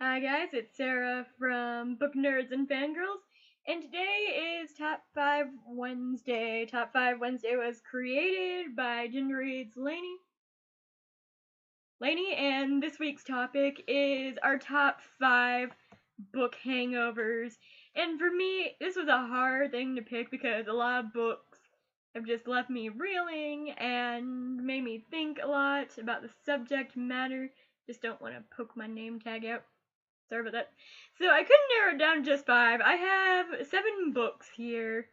Hi guys, it's Sarah from Book Nerds and Fangirls, and today is Top 5 Wednesday. Top 5 Wednesday was created by Ginger Reads Laney, and this week's topic is our top 5 book hangovers. And for me, this was a hard thing to pick because a lot of books have just left me reeling and made me think a lot about the subject matter. Just don't want to poke my name tag out. Sorry about that. So I couldn't narrow it down to just 5. I have 7 books here,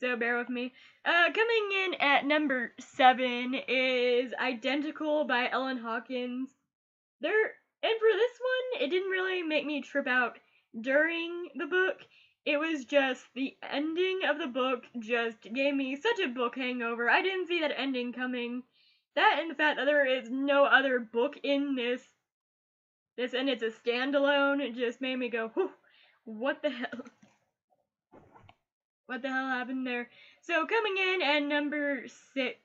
so bear with me. Coming in at number 7 is Identical by Ellen Hawkins. And for this one, it didn't really make me trip out during the book. It was just the ending of the book just gave me such a book hangover. I didn't see that ending coming. That and the fact that there is no other book in this and it's a standalone, it just made me go, whew, what the hell? What the hell happened there? So coming in at number 6.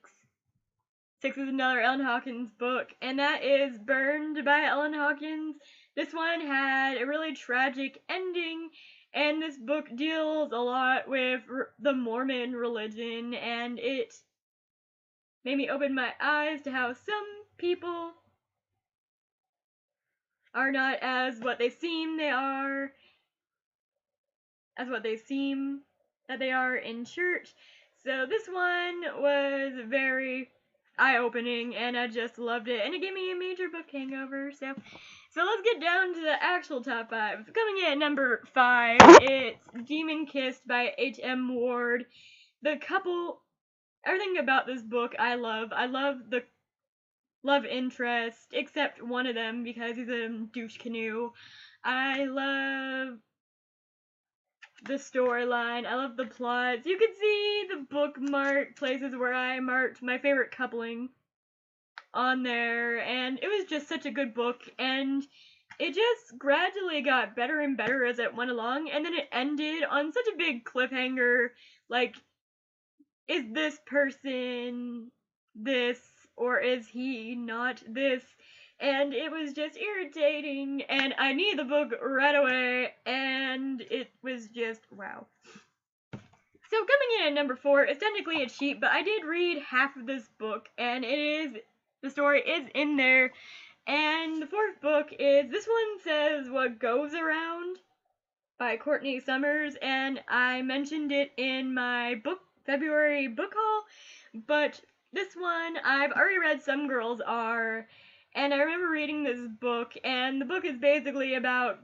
6 is another Ellen Hawkins book, and that is Burned by Ellen Hawkins. This one had a really tragic ending, and this book deals a lot with the Mormon religion, and it made me open my eyes to how some people are not as what they seem they are, as what they seem that they are in church. So this one was very eye-opening, and I just loved it, and it gave me a major book hangover. So let's get down to the actual top 5. Coming in at number 5, it's Demon Kissed by H.M. Ward. Everything about this book I love. I love the love interest, except one of them because he's a douche canoe. I love the storyline. I love the plots. You could see the bookmark places where I marked my favorite coupling on there, and it was just such a good book, and it just gradually got better and better as it went along, and then it ended on such a big cliffhanger, like, is this person this, or is he not this? And it was just irritating, and I needed the book right away, and it was just, wow. So coming in at number 4, it's technically a cheat, but I did read half of this book, and the story is in there, and the 4th book is, this one says What Goes Around by Courtney Summers, and I mentioned it in my February book haul, but this one, I've already read Some Girls Are, and I remember reading this book, and the book is basically about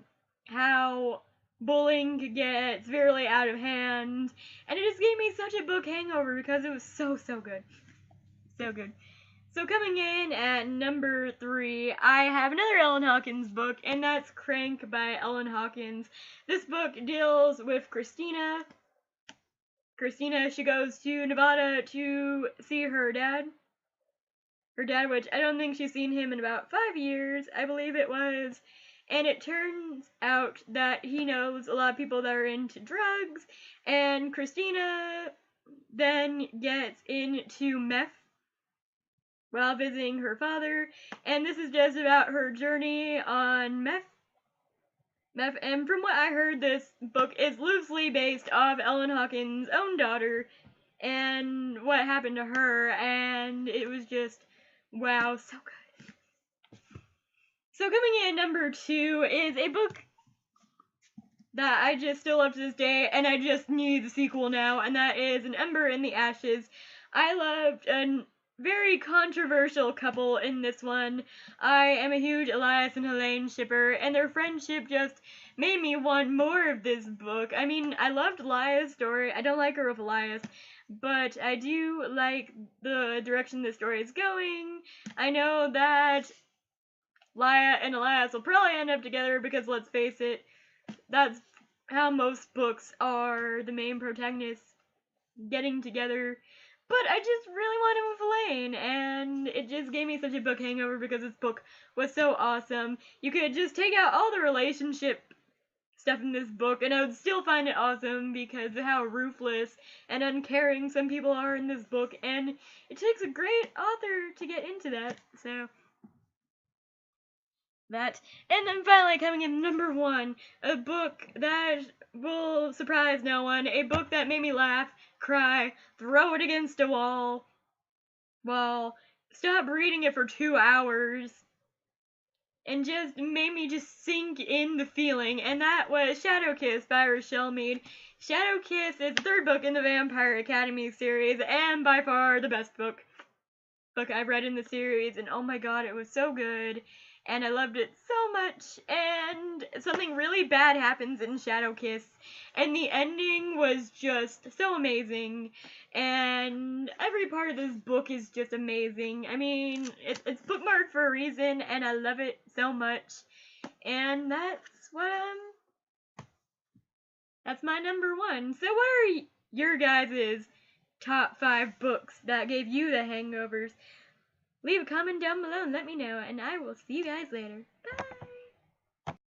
how bullying could get severely out of hand, and it just gave me such a book hangover because it was so good. So good. So coming in at number 3, I have another Ellen Hawkins book, and that's Crank by Ellen Hawkins. This book deals with Christina. She goes to Nevada to see her dad, which I don't think she's seen him in about 5 years, I believe it was, and it turns out that he knows a lot of people that are into drugs, and Christina then gets into meth while visiting her father, and this is just about her journey on meth, and from what I heard, this book is loosely based off Ellen Hawkins' own daughter, and what happened to her, and it was just, wow, so good. So coming in at number 2 is a book that I just still love to this day, and I just need the sequel now, and that is An Ember in the Ashes. I loved a very controversial couple in this one. I am a huge Elias and Helene shipper, and their friendship just made me want more of this book. I mean, I loved Elias' story. I don't like her with Elias, but I do like the direction the story is going. I know that Laia and Elias will probably end up together because, let's face it, that's how most books are, the main protagonists getting together. But I just really wanted with Elaine, and it just gave me such a book hangover because this book was so awesome. You could just take out all the relationship stuff in this book, and I would still find it awesome because of how ruthless and uncaring some people are in this book, and it takes a great author to get into that, so that. And then finally coming in number 1, a book that will surprise no one, a book that made me laugh, cry, throw it against a wall, stop reading it for 2 hours, and just made me just sink in the feeling, and that was Shadow Kiss by Rochelle Mead. Shadow Kiss is the 3rd book in the Vampire Academy series, and by far the best book I've read in the series, and oh my god, it was so good, and I loved it so much, and something really bad happens in Shadow Kiss, and the ending was just so amazing, and every part of this book is just amazing. I mean, it's bookmarked for a reason, and I love it so much, and that's my number 1. So what are your guys' top 5 books that gave you the hangovers? Leave a comment down below and let me know, and I will see you guys later. Bye!